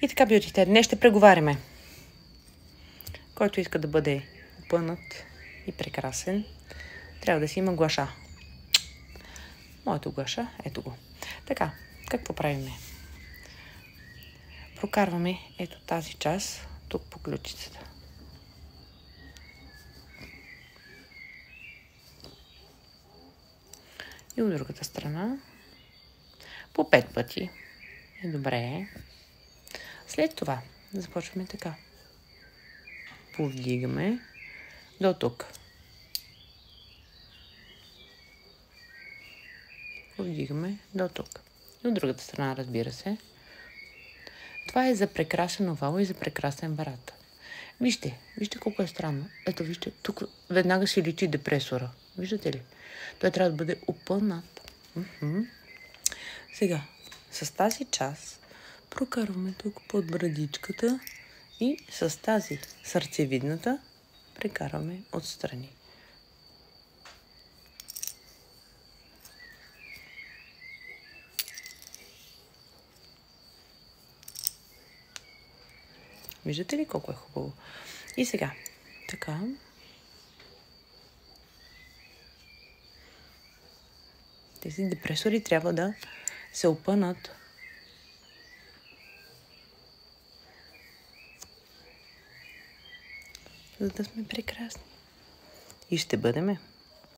И така, бютите, днес ще преговаряме. Който иска да бъде опънат и прекрасен, трябва да си има глаша. Моето глаша, ето го. Така, какво правиме? Прокарваме ето тази част тук по ключицата. И от другата страна по 5 пъти. И добре. След това започваме така. Повдигаме до тук. Повдигаме до тук. И от другата страна, разбира се. Това е за прекрасен овал и за прекрасен врат. Вижте колко е странно. Ето, вижте, тук веднага си личи депресора. Виждате ли? Той трябва да бъде опънат. Сега, с тази част прокарваме тук под брадичката и с тази сърцевидната прекарваме отстрани. Виждате ли колко е хубаво? И сега, така. Тези депресори трябва да се опънат. За да сме прекрасни. И ще бъдеме.